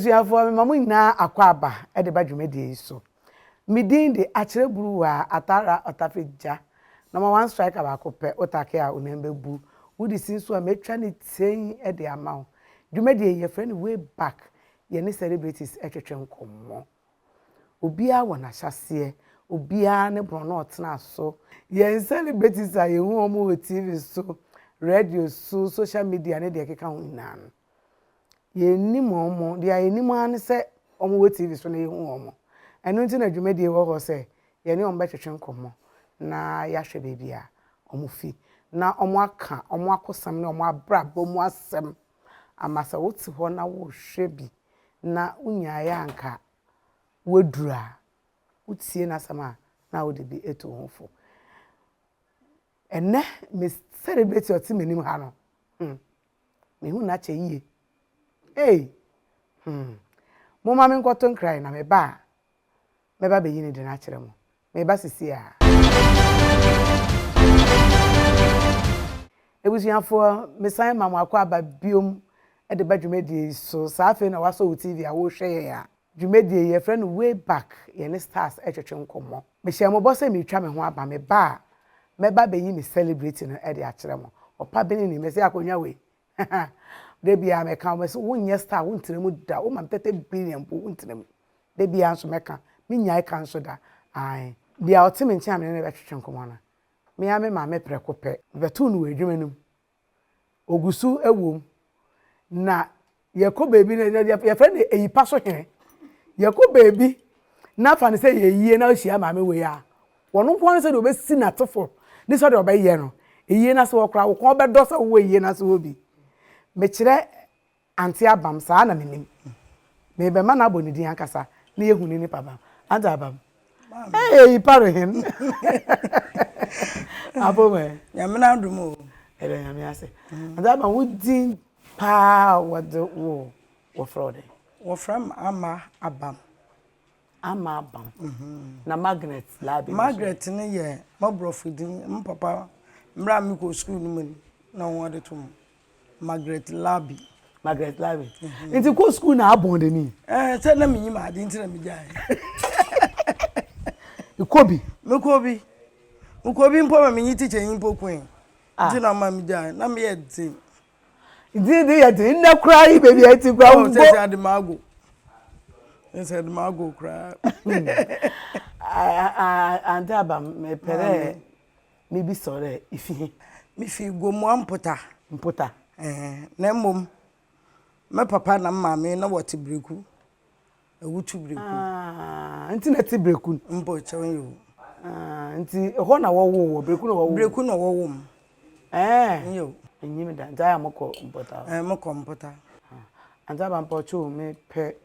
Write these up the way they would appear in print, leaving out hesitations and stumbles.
Ebusuafo mamu nyina akwaba e de badwumedi so. Midin de Akyere Bruwaa atara otafeja. Number 1 striker ba kope otake a onembebu. Wudi sinso a metwa ne ten e de amawo. Dwumedi ye friend way back. Ye ne celebrities etwetwe nkommo. Obia wona hyase, obia ne brono otena so. Ye celebrities a ye hu omo TV so, radio so, social media ne de keka ho nyina. Ye ni momo de ye ni man se omo TV so na ye hu omo. Enu nti na dwumedi wo ho se ye ne omo betwetwe nkommo na ya hwe bebia omo fi na omo aka omo akosam na omo abra bomu asem amasa woti ho na wo hwe bi na unya ya anka wodura utie na sama na wo de bi eto hofo ene me celebrate oti menim ha no me hu na che yie mo ma me nkoto nkrai na me ba be yini de na kire mo me ba sisi a Ebusuafo me san mama akwa aba biom e de badwumedi so safe na waso TV a wo hwe ya dwumedi ye friend way back ye ne stars etwetwe nkommo me hye mo bose me twa me ho aba me ba be yi me celebrate no e de akire mo opa beni ni me se akonwa we de bia me kan me so wonye star wontremu da wo mam 30 billion po wontremu de bia so me kan me nyai kan so da ai bia otime nchi amene ne betwetwe nkommo na me ame ma me prekope betu no edwumanum ogusu ewom na yeko baby na ye friend eyipa so hene yeko baby na fa ne se ye yie na ohia ma me we ya wono nko ne se de obesi na tofo ni so de obaye no eyie na se wo kra wo ko bedo se wo eyie na se wo bi me kire anti Abam sa na menim me be ma na abonidi ankasa na ye huni ni papa anta Abam paro hen Abam yamina ndumo ele yamia se anta Abam wudi pa wado wo fraude wo from Abam na Margaret Labi Margaret ne ye mabrofudin mpapa mra mi ko school ni mani na won de to Margaret Labi nti ko school na abon de ni se na mi yima ade nti na mi jai ikobi mpo me nyi teacher yin po kwen nti na ma mi jai na me ye tin Did ya din na cry baby ati kwa wo se ade mago said mago cry and Abam me pere me bi sore ifi mi fi gomu ampota na mom me papa na mama na wote breku ewutu breku nti na ti breku mbo chewen yo nti ho na wo breku na wo yo enyim da nta moko mpota moko mpota anta Abam pocho me pe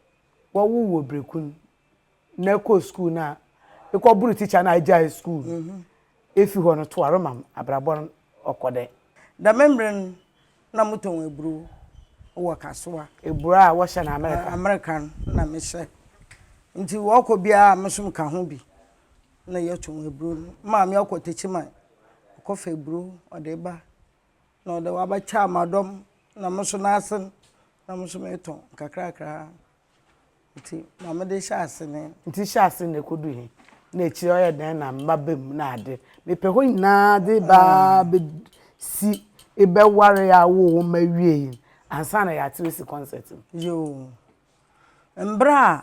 wo breku na ko school na e ko buru teacher na ajai school efi ho no to aromam abrabon okode da membren na muton ebru wo kasoa ebru a wo hye na American na me hye nti wo ko bia mesum ka ho bi na yeton ebru ma me okotechima ko fa ebru ode ba na ode wa ba cha madom na meso na asen na mesum eton kakra nti mama de shase ne nti shase ne kodu hi na echi oye den na mbabem na ade me pe ho nyina de ba be si ebe ware ya wo mawie ansa na ya tirisi concert yo mbra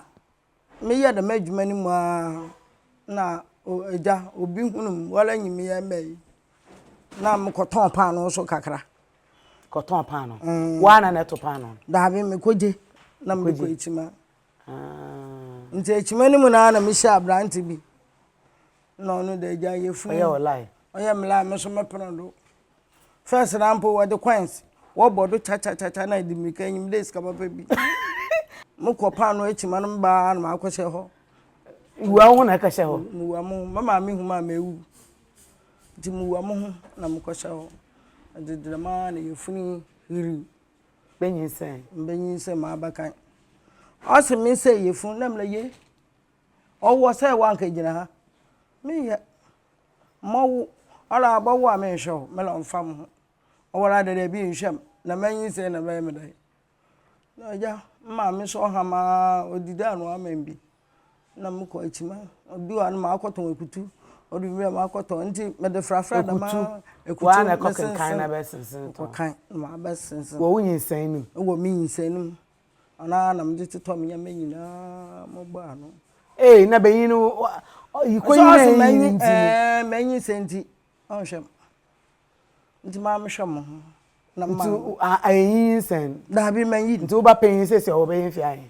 me ye da madwuma ni mu na eja obi hunum wala nyimi ya mai na mkoton pan no so kakra koton pan no wana na to pan no da be me koje na me ko ichima nti ichima ni mu na me sha abranti bi no no da eja yefu oye olai oye mla me so me penodo first rampo with the coins wo bodo cha na di mika nyim days ka papa bi mo ko pa no echi man ba na ma kwose ho iwa ho na ka hye ho muwa mo mama mi hu ma mewu di muwa mo ho na mo kwose ho de drama na yefuni hiri benyin se ma abakan ose mi se yefun na mla ye owo se wa nka gina ha mi ye mo ala abawo a me hwe me lo mfam ho owara de bi nhwem na manyi se na ba me dai ja ma me so hama odida no amembi na mko achima obi wa no ma akoton ekutu odu bi ma akoton nti me de frafra da ma ekutu wa na koken kan na besensen to kan ma besensen wo wunyisan nim wo mi nyisan nim ana na me de to me nyama nyina mo ba no na benyin no yikoyin na yin nti menyin senti on hwem nti ma me hwem ho na ma ayin sen da bi menyin nti wo ba penyin sese wo be yin fi ayin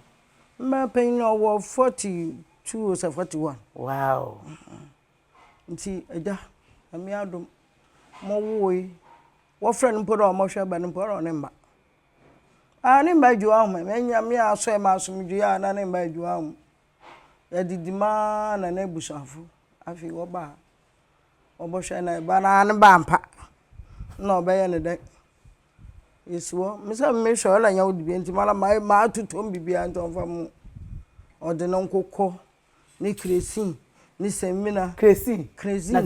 ma penyin owo 42 or 41 wow nti eja ami adom mo woyi wo friend mpodo mo hwe ba mpodo ne mba ne mba ju ahụ menya me aso e ma asom ju ya na ne mba ju ahụ ya didima na na busafo afi wo ba obo hwe na ba na ne ba mpa na obe ye ne de yesuo misa me hwe la nya wodi bi nti mala ma atutom bibia nti onfa mu ode no nkokọ ni kresin ni semina kresin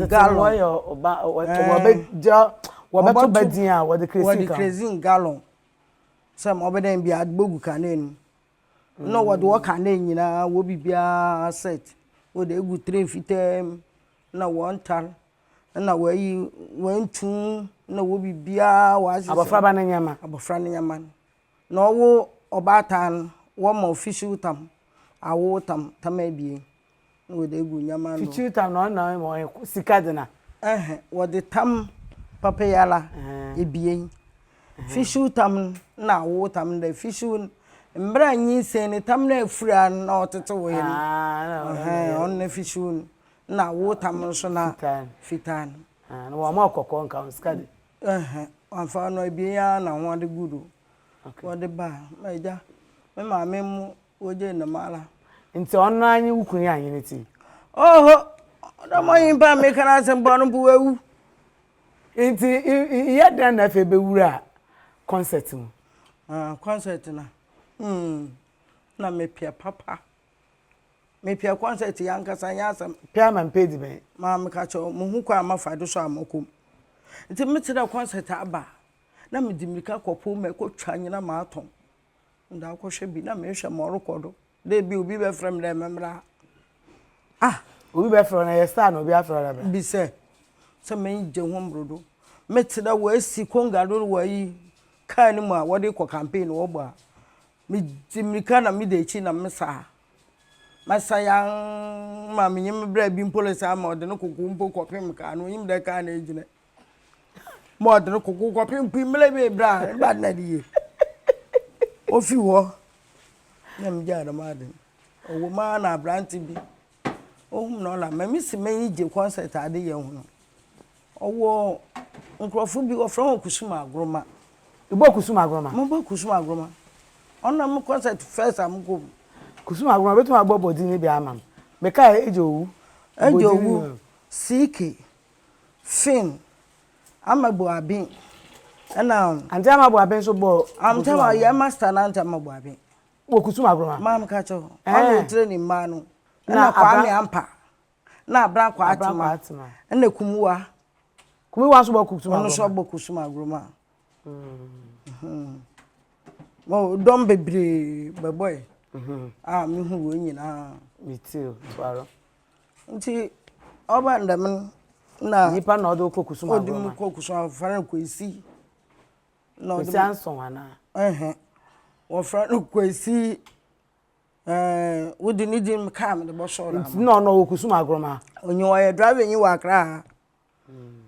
gallon yo oba obe jo wobe to badin a wo de kresin gallon sam obeden bi agbogu kanenu no wo de wo kanen nyina wo bibia set wo de egu train fitem na won tar na wo yi wontu na wo bibia wa abofra ba na nyama na wo obatan wo ma official tam awo tam tamabie wo de egu nyama no official tam na mo sikadena wo de tam papayala ebie official tam na wo tam da official mbra nyi se ni tam na afura na otete wo yin on na official na wo tam so na fitan na wo ma kokko nka skade anfa no ebie ya na ho de gudu wo de ba maija me ma me mu oje na mala nti onno anyi wukuni anyi ne ti oho da mo yin ba me kana se mbo no bu wewu nti ye dan na fe be wura concert mu concert na na me pia papa me pia concert ya nkasa nya asam pia man pedi ben ma me ka cho mo hu kwa amafa do so amakom nti me tira concert aba na me dimika kopo me ko twa nyina ma aton nda ko hwe bi na me hwe mo rekodo de bi obi be frem de memra obi be frem na ye star no obi afro da bi se me je ho mbrodo me tira wa si kongado wa yi kan mu a wo de ko campaign wo gba me dimika na me de chi na me sa masaya ma me nyem bra bi police ama ode no kokko mpo kopem ka no yim de ka na ejine mo ode no kokko kopem pi mele be bra ba na die ofi wo nyam ja da ma de owo ma na branti bi ohum no la ma mi si me je concert ade ye hu no owo nkrofo bi ofra ho kusuma agroma ibo kusuma agroma mo bo kusuma agroma ona mo concert first am go kusuma agroma betu agbo body ni bi amam me ka ejowu CK fin amagbo abin ana ante amagbo abin so bo am tama ya master na ante amagbo abin wo kusuma agroma mam ka cho ona training ma no na kwa me ampa na abra kwa atuma na kumuwa so bo kusuma ono so bo kusuma agroma mo dom bebre boy me hu wo nyina me too twaro nti oba ndam na nipa na odo kokusuma agroma odim kokusuma fara kwesi no de anson ana wo fara kwesi wodi ni dim kam de bo shora no kusuma agroma onye wo ye driver nyi wa kra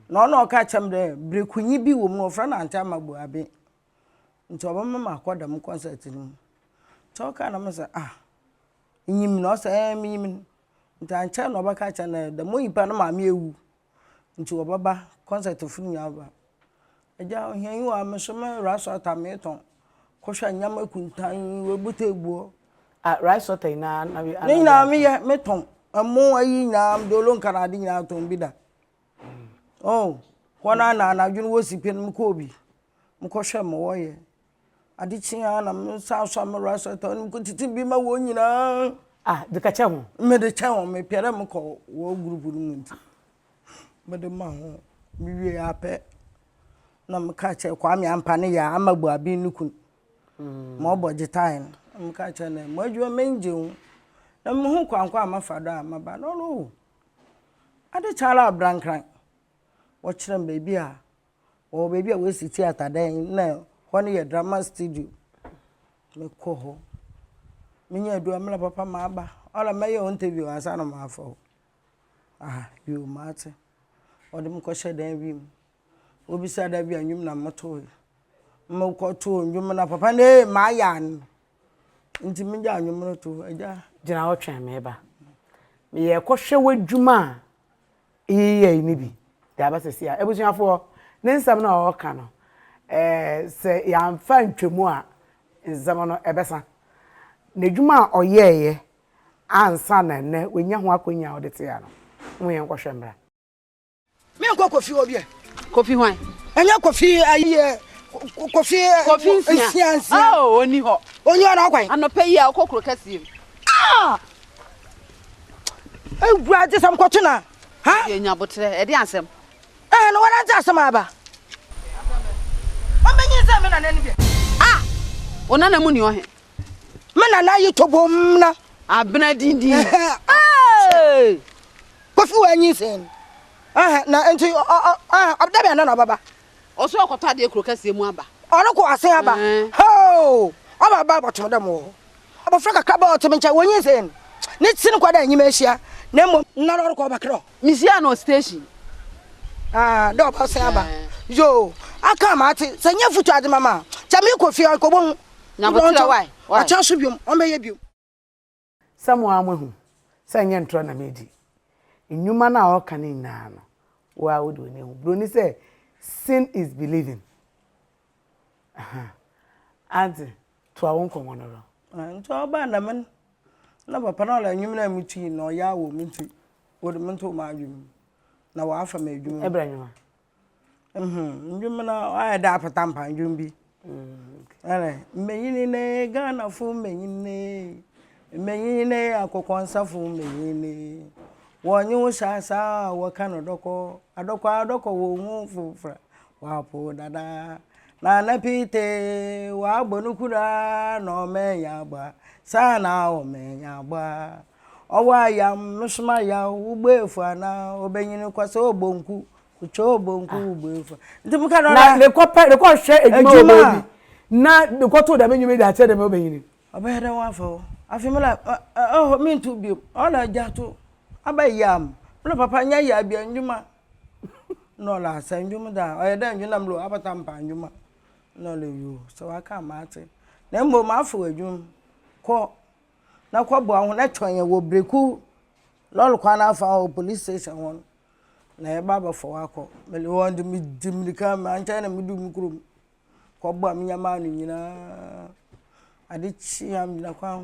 no ka chem de brekunyi bi wo mu no fara na anta magbo abe nti oba mama akoda mu concert ni to ka na masa nyim no se nyim nti ancha no baka cha na da mo yipa na ma me ewu nti obaba concert funu ya ba eja ohia yi wa me so me raso atameton ko hwa nyama kuntan we butegbuo rice water na ni na me ye meton amo ayi na dolo nkara di na ton bi da kwana na adwunu wo sipen mu ko bi mu ko hwa mo wo ye adichin na me sa so me raso ta ni ko titi bi ma wo nyina de ka che ho me de che ho me pere mu ko wo group nu nti me de ma ho mi wie ape na me ka che kwa me ampa ne ya amagbu abin nukun ma oboje time mka che na mo adwuma menje hu na mo hu kwankwa amafado amaba no ade chala abrankran wo kire baby a wo baby a we si theater den na hone ye drama studio me ko ho minya adua mla papa ma aba ola meye interview asa no ma afọ you mate odem ko hye dan bi obi sa da bi anwum na moto mo ko to anwum na papa ne ma ya nti minja anwum no to aja gina wo twen me ba me ye ko hwe wadwuma iye ni bi da ba sesi a ebusuafo ne nsam na o ka no se ya mfa ntwemu a nzam no ebesa na dwuma oyeye ansa na ne wenya ho akonya odete ya no mo ye nkwohwe mbra me nko kofi obi e kofi hwan enya kofi aye kofi nsia oni ho onyi ona kwan anope yi a kokoro kasie egua je sam kwoto na ha ye nya botre e de ansem no wana nta asem aba o menyi se me na nani bi ona na mu ni o he me na yi tobom na abena dindi kofi wanyi sen na enti abdabe na baba oso okota de kuro kasie mu aba ono ko ase aba ho aba ba botom dem wo aba fraka kaba otom ncha wanyi sen ne tin kwada anyima ahia na mo na ro ko bakro misia no station do ba se aba yo aka ma ati sanya futu ade mama cha mi kofi ko bon na botre why acha so biom o meye biom samu amhu sanya ntro na medi nnwuma na o kan na no wa wodo ne hu bro ni say sin is believing and to awon ko wono ro nto ba na men na papa na la nwum na muti no ya wo muti wodo mento ma adwum na wa afa ma adwum ebra nwuma nwum na ay da apata mpa nwum bi mmenyini ne Ghana fu mmenyini akokon safu mmenyini wonyu shasa wakano adoko wo hu fufra wapo dada na napite wa bonukura no menya gba sana o menya gba owa ya msuma ya ugbefu ana obenyini kwase obonku kucho obonku ugbefu ntimuka no na le ko hwe ejuma obi na de ko to da menyu da che de me obenyini obehede wafo afimela mintu bi ona jato abayam no papa nya ya bia ndwuma no la sanjum da oyeda ndwuna mlo abata mpa ndwuma no le yo so aka mate na mbo mafo adwum ko na ko bo ahun na twanye wo breku lol kwa na afa police station won na e baba fo akọ mele won de mi dimlika ma ancha na mi dum kurum ko bo am nyama no nyina ade chi am na kwa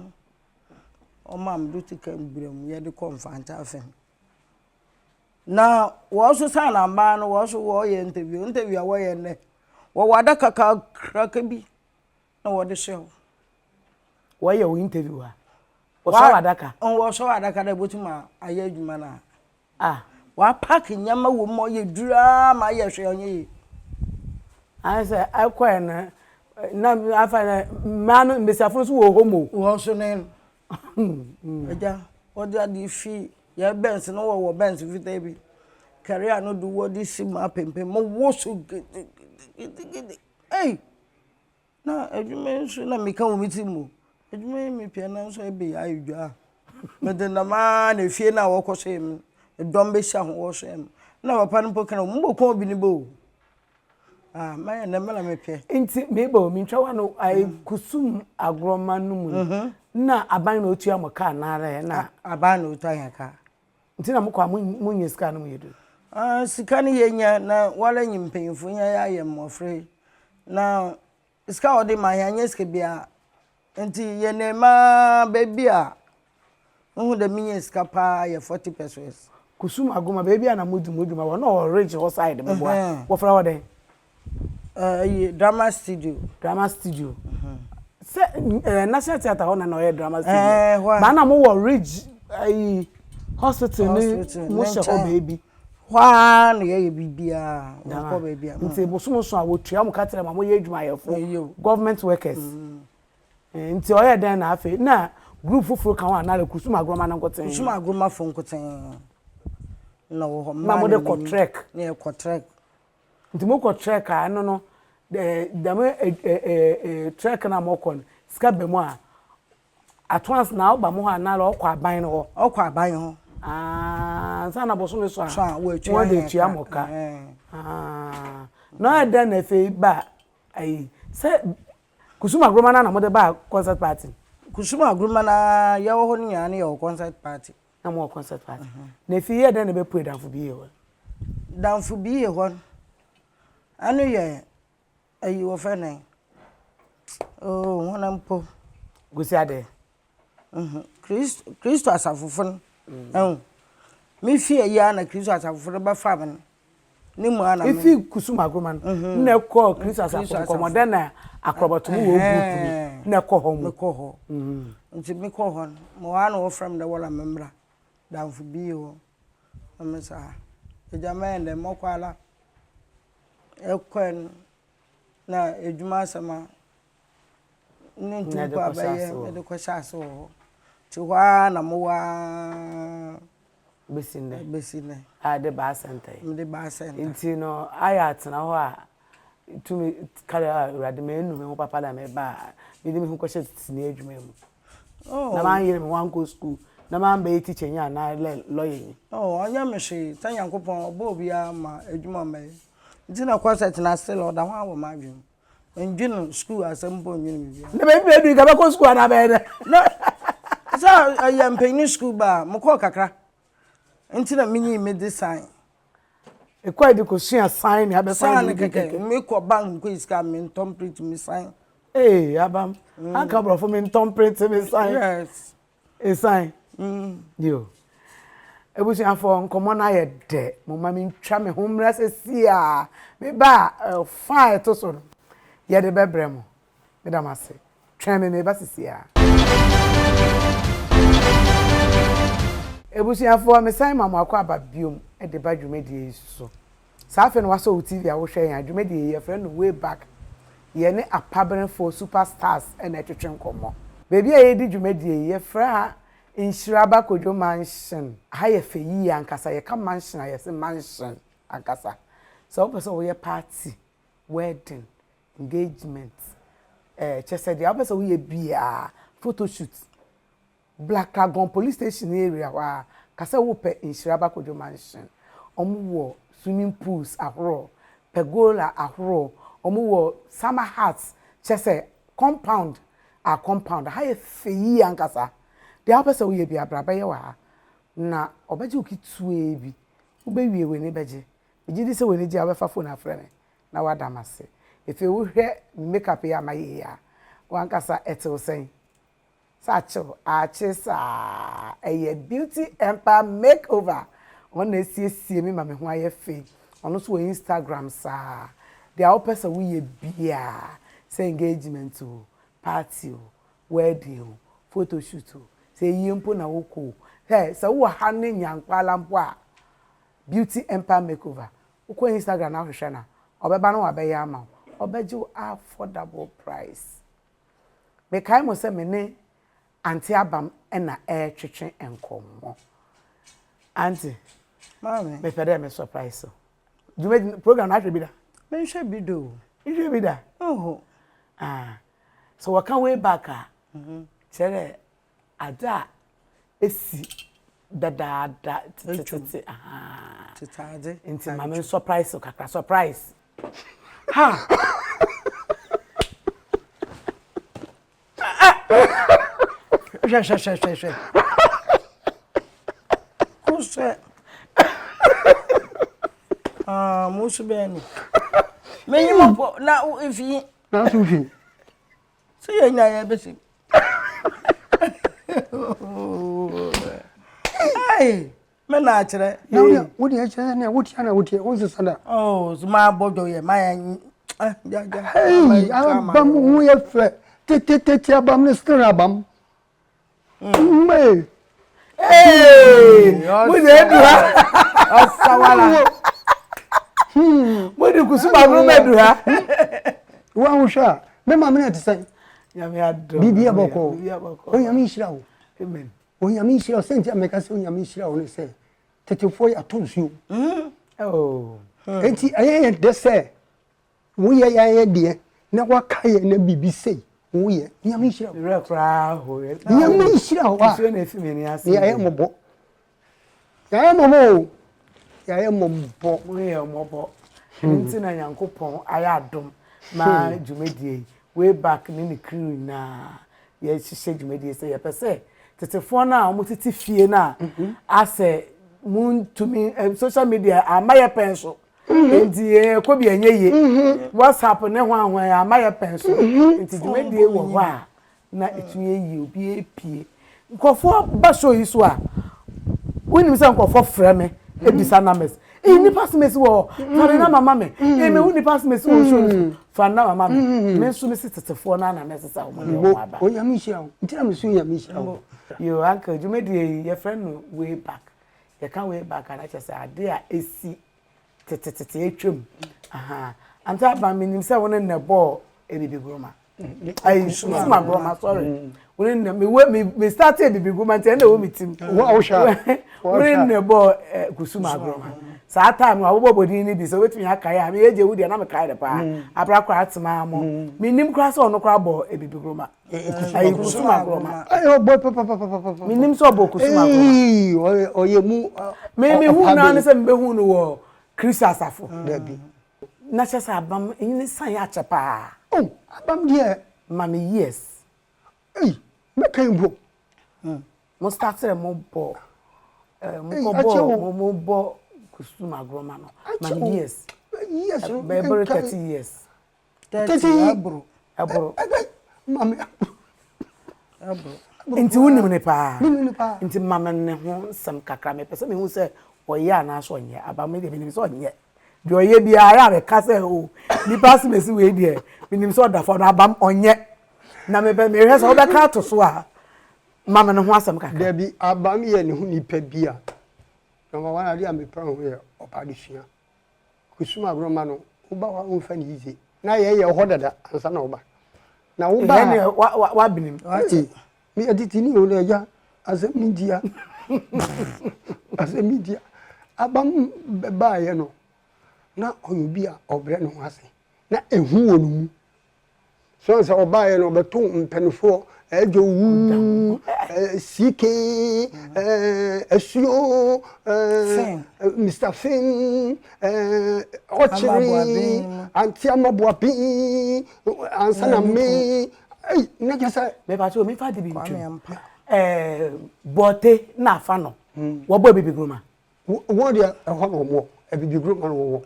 o mam do tika mbrem ye de konfanta afen na wo so sana mba no wo so wo ye interview wo ye ne wo wada kaka kraka bi na wo de show wo ye wo interview ha wo so wada ka wo so wada ka da botuma aye adwuma na wa pack nyama wo mo ye dura ma ye hwe onye I say I kwa na afa na manu mbesiafo so wo homo wo so ne eja odi adi fi ya benz no wo benz vita bi career no do wo di sim apempem mo wo so eh na adwuma so na meka wo mitimu adwuma mi pia na so ebe ya adwa me de na ma na fie na wo koso em dom be sha ho wo so em na papa no pokana mo ko bi ni bo ma na mala me pia nti me ba mi ntwa wa no ai kusum agroma no mu na aban na otua mo ka na ara na aban na otua ya ka nti na mo kwa mo nyi sika no mo yedu sika ni yenya na wala nyimpanyifo nya ya ye mmofre na sika odi ma ya nya sika bia nti ye ne ma baby a hu da minya sika pa ye 40 pesos kusum agoma baby a na modumoduma wo no rich ho side mo boa wo fra wo den drama studio se national theater ho na no drama studio ba na mo wo rich hospital ni mo she ho baby Hwa na ye bibia ko bibia nti bosomoso a wotua mo katere ma mo ye adwumayefo government workers nti oye den na afi na group fufuru kan wa na kusuma agroma na nkoten kusuma agroma fo nkoten na wo ho ma mo de ko trek na ko trek nti mo ko trek a no trek na mo kon ska be mo a atwans na oba mo ha na lo okwa aban no okwa aban ho sana bosomo so a wo de tua moka no eda na fe ba ai se kusuma agroma na mo de ba concert party kusuma agroma na ya wo ho nya na ya concert party na mo concert party na fi ye den na be pray danfo bi ye ho danfo bi ye ho anu ye ayi wo fe nan wona mpo gusi ade Kristo asafofo mi fi ya na Kristo asafofo ba fa me ni mu ana me fi kusuma agroma na ko Kristo asafofo ko modern na akrobatum wo group na ko ho mu nti mi ko ho mo ana wo from the wala memra danfo bi yo amesa ejamende mokwala ekwen na ejuma sama nti ko abaye me de ko shaso Chwa na mowa besine de ba center me ba center nti no ayat na ho a tumi kala urade me enu me ho papa da me ba me de me ho kwese tini adwuma mu na man yire me wan go school na man be teacher nya na lawyer onya me hwe tan yankopon obo obia ma adwuma me nti na kwese na still oda ho awo ma adwuma enjinu school asembo nyinu bia na be du ga ba ko school na be na sa ayam penny school ba mko kakra nti na minyi me design e kwa di ko sua sign ya be sign keke me ko bank ko iska me template me sign abam aka bro for me template me sign yes e sign yo ebusi afọ nkomo na ye de mo ma me ntwa me homra sesi a me ba fine to so ye de bebre mo me da mase twa me ba sesi a ebusi afọ me sign mama akwa ababiom e de ba dwumedi so safe no waso TV a wo hwe yan dwumedi ye friend way back ye ne apabren for superstars e na twetwe nkomo bebi a ye di dwumedi ye fra Inshiraba Kojo mansion ha ye feyi ankasa ye ka mansion a ye se mansion ankasa so person we party wedding engagement chese dia person we bia photo shoot Black Dragon police station area wa kasa wo pe Inshiraba Kojo mansion omo swimming pools ahoro pergola ahoro omo wo summer hats chese compound ha ye feyi ankasa the opposite we be abraba ye wa na obaje okitu ebi ubewie we ne beje ejidi se we ne ji abefa phone afreme na wada mase efe wo hwe makeup ya maye ya wankasa etel sen sacho achisa eye beauty empire makeover on esiesie mi ma me ho aye fe ono so Instagram sa the opposite we bia say engagement o party o wedding o photo shoot o say yimpo na woko say wo ha ne nyankwala mpo a beauty empire makeover woko Instagram na hwehwe na obeba na wabeya ama obeji affordable price me kai mo say me ne anti abam na twetwe enkomo anti mama me pede me surprise so do program na hwe bi da me hwe bi do hwe bi da so we can way back chere ada esi dada tete tete inti mama surprise kakra surprise ha Shh. Kuse. Musu beni. Menyi mo na ifi. Na sufi. Se ye nya ye besi. Ai, me na kire. Na wodi ya kire na wodi ana wodi on se sada. Oh, zuma bodo ye ma ya. Ja. Hey, abam hu ye fe. Tete abam ne stra abam. Hey, we dey do ha. Osawala. Modi kusuma gromedu ha. Wa husha. Me ma me na tsan. Nyame adom. Bibi aboko. O nyame hira wo. Amen. O nyame hira wo senti ameka se o nyame hira wo ne se. Tetefo ya tonsuo. Oh. Enti aye de se. Wo ye ya de na waka ye na bibi sei. Wo ye nyame hira wo. Rekra ho. Nyame hira wo. So na fi me ni ase. Ya ye mobo. Ya ye mobo. Ya ye mobo. Wo ye mobo. Nti na Nyankopon aya adom ma dwumedie way back ni crew na ye hihye dwumedie se ye pese tetefo na o mutiti fie na ase mun to me social media amaye penso nti ko bi anyeye WhatsApp ne ho ahwan amaye penso nti dwumedie wo ho a na etunye yi obi epie nkofo ba show yi so a woni se nkofo frɛ me ebisa names ni pass me wo fare na mama me me hu ni pass me wo show fa na mama me nso me sitetefo na na mesesa wo mo aba o nyame hira wo ntira me so nyame hira wo yo uncle jumedie your friend no way back you can way back and I just say ade a esi tetete etwam aha anta Abam minim se won na ball ebibi groma ai suma groma sorry won na me start ebibi groma ante na wo mitim wa osha won na ball kusuma groma sa time wa wo bodi ni bi so wetumi akaye am eje wudi na me kai de pa abra kwa atema mo minim kra so no kra ball ebibi groma ai kusuma groma ayo boy papa minim so ball kusuma groma oye mu me hu na ne se me hu no wo Chris Asafo dabi na chesa Abam ni san ya chepa oh Abam die mama yes me kan bro mo start mo bo mo bo kusuma groma no mama yes be 30 years 30 bro mama inti wunim ne pa inti mama ne ho sam kakra me pese me hu se oya na so nye Abam me de me so nye de oye bia ya be ka se o ni pass me si we de me so da for na Abam onye na me be me hwe so be ka to so a mama ne ho asam kakra da bi Abam ye ne hu nipa bia number 1 ade am pra ho ye opadisua kusuma groma no uba wa unfa ni yize na ye ho dada ansa na uba na uba ne wa binim mi aditi ni o le ja asemidia asemidia Abam ba ye no na oyobi a obre no ase na ehu wonu mu so se oba ye no beto mpenfo ejo wu sike esio Mr. Fin ochiri antiamabuapi ansana me na jesa me ba so me fa de bi ntwe bote na afa no wo bo bibi groma wo dia ho no mo bibi groma no wo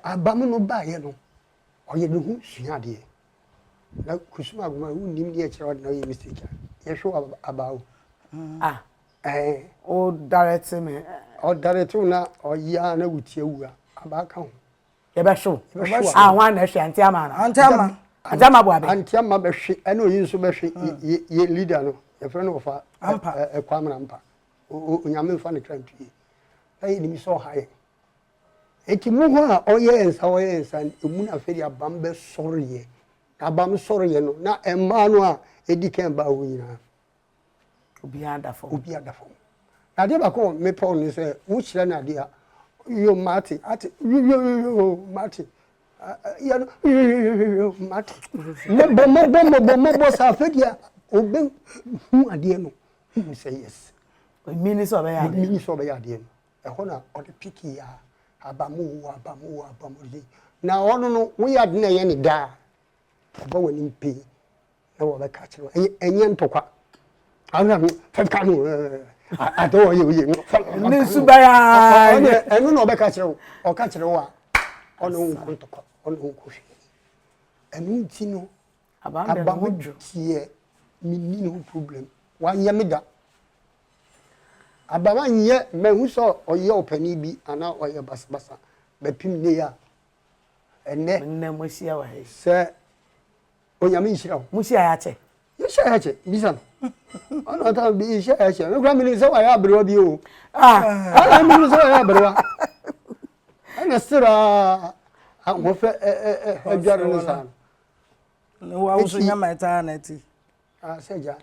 Abam no ba ye no oye de hu sua de na kusuma groma wu nim de kire na ye mistake ye hwo abawo o direct me o direct na oya na wutie wu abaka ho ye be hwo ahwan na hwe antiama antama Ajama bo abe antiama be hwe ene oyi nso be hwe ye leader no ye friend of ampa kwamra ampa o nyame fa ne krantue ayi ni mi so haye eti mu ho a oye ensa emu na feri Abam be sorry Abam sorry no na emma no a edi kan ba wo nyina obi adafo na de ba ko me Paul ni se wo kire na de a yo mati ati yo mati ya no mati mo sa fedia obe hu ade no mi say yes mini so be ya de e ho na o de piki ya Abam na ono no wo ya de na ye ni da ba wani mpe na wo be ka kire enye ntokwa ana feka no ato ye ni subaya enu no be ka kire wo o ka kire wo a ono ntokwa ono nkohwe enu ti no Abam tie mi ni no problem wa nya me da Abam anye mehu so oye opani bi ana oye basbasa be pim ne ya enne mo sia wa he se onyame nhira wo mo sia ya che ye sia ya che bisa Ono ta bi she me kura mi ni se wa ya Bruwaa bi o ah mi ni se wa ya Bruwaa ana sira wo fe adware no sa no wa so nya meta na ti seja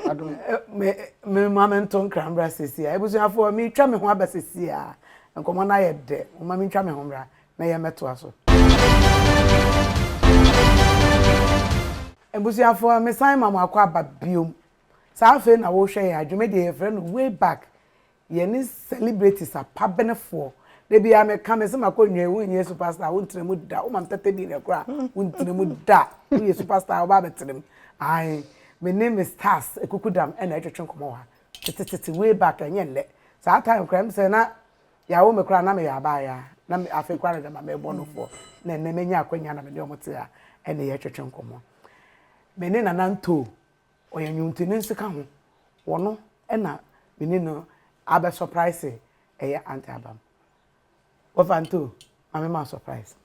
adum me momentum krambra sesi a ebusuafo mi twa me ho abasesi a nkomo na ye de o ma mi twa me ho mra na ye meto aso ebusuafo me san mama akwa ababiom sa afi na wo hwe ya adwume de ye friend way back ye ni celebrities apabenefo de bia me ka me se makonwe wo nye superstar wo ntremu da wo mam tete bi ne kra wo ntremu da wo ye superstar wo ba betrem ai my name is Stars ekukudam na etwetwe nkomo wa tete way back enye sa time kram se na ya wo me kra na me ya ba ya na me afi kra na me bonofo na me nya akwanya na me de omote a na ye etwetwe nkomo me ne nananto oyanwuntini nsika ho wono na me ne no abe surprise anti Abam Wafanto, I'm a surprise.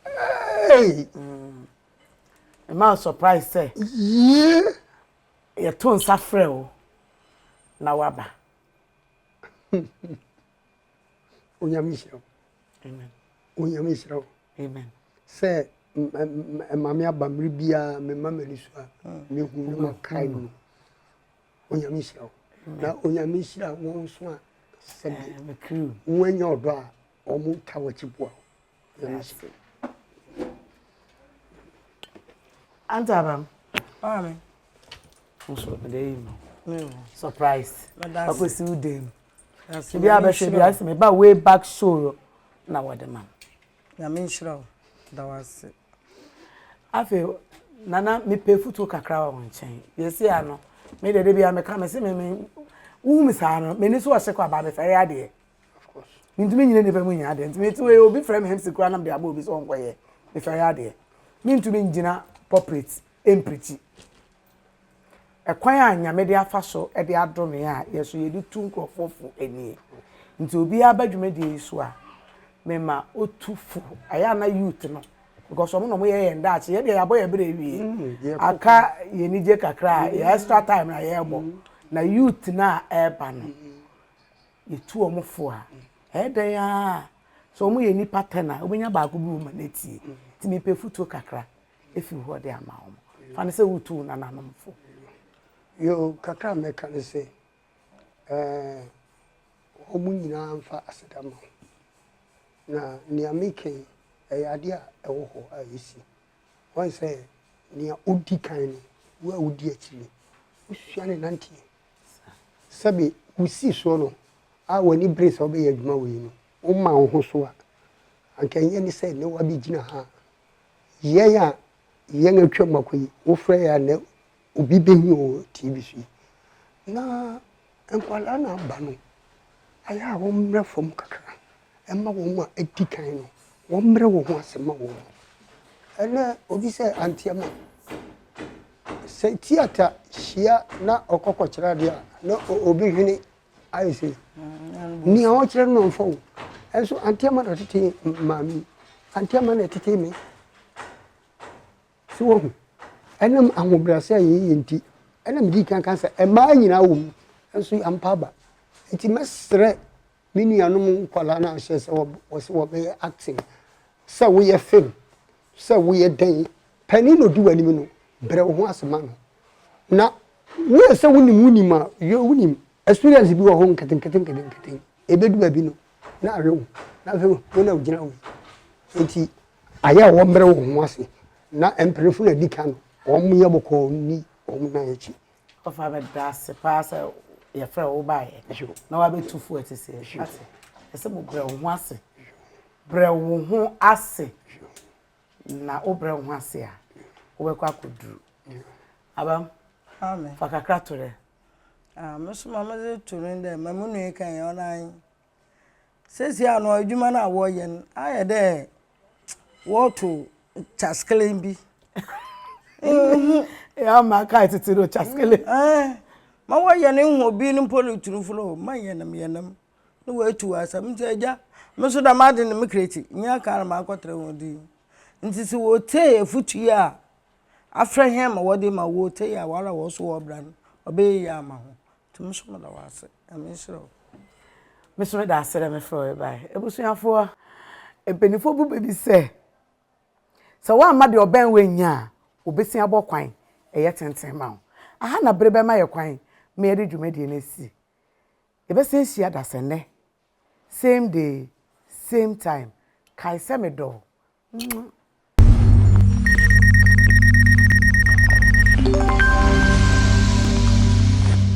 Hey! A surprise, say. Yeah! Your tone suffer. Nawaba. Unyamishro. Amen. Unyamishro. Amen. Say, Mammy Abam Ribia, me mamma Lisua, me who kai no. Unyamishro. Na onyamishira won so a sebe me crew wenye odo a omu tawachipo Anti Abam amen so dey surprise akosi udem bi abehwe bi ase me ba way back show na wodema ya menshira da wase afi nana me pe futu kakra wa nchen yesi ano me de bia me ka me se me umi sana me ni so ase kwa ba me fere ade of course ntumi nyine ne fa mu nya ade ntumi tu we obi frame him sikura na de aba obi so nkoye me fere ade me ntumi njina corporate empriti ekwan anya me de afa so e de adome a yeso ye di tu nkrofofo eni nti obi abadwume de so a me ma otufu aya na youth no because omo no mo ye nda ache ye de yabo ye bere wi aka ye ni je kakra ye extra time na ye bo na youth na eba no ye tu omo fo a den ya so omo ye ni pattern a obenya ba ko bi wo ma netie ti me pe futu kakra efi ho de ama omo fa ne se wutu na nanom fo yo kakra me kan se omo nyina mfa asedama na ni ameke ade a ewo ho a yesi won say ni odi kan ni wa odi akiri usua ne nantie sabe usi so no a wani brace obe ya dwuma we no o ma ho so a anka nye ni say ne wa bi gina ha ye ya ye ngatwa makoyi wo frɛ ya ne obi behu o tv so na enkwala na ba no aya wo mrɛ fom kakra emma wo mu a edi kan no wo mrɛ wo ho asema wo ene obi sɛ antiama sɛ theater hia na okokokyera de a na obi hwene ayese ni a okyera no mfo enso antiama na tete mami antiama na tete me so wo enam ahobrase ayi enti enam di kan sɛ ema nyina wo mu enso ampa ba enti mesre mini anom kwala na hye sɛ wo be acting sɛ wo ye film sɛ wo ye dan pani no di wani no brɛ wo ho asema no na wo sɛ woni ma yo woni experience bi wo ho nketen ebedu ba bi no na arewo na fe wo na ugina wo enti aya wo mbrɛ wo ho ase na emprefu na dika no wo mu ye boko ni wo mu na echi ofa be das pass ye frɛ wo ba ye na wa be tufu etise ase ese mo brɛ wo ho ase brɛ wo ho ase na o brɛ wo ho ase a wo be kwa koduru Abam amen fa kakra tore meso mama ze turu nde mamunu e kan ye onan sesi ano adwuma na wo ye n aye de wo to chaskelen bi ya ma ka titiro chaskele ma wo ye ne hu obi no polo turu fulo ma ye nam no wo atu asam nti agya meso da ma de ne me kreti nya ka ma akotre ho di nti si wo te efutu a afra him ma wode ma wo te ya wara wo so wo bra no obe ya ma ho tum so da wase amesro mesoro da asere me fro bai ebusuafo ebenifo bu bebi se wa ma de oben wenya obesi abokwan eye tenten ma aha na brebe ma ye kwan me ye de dwumadi na si ebesi hia da sene same day same time kai se me do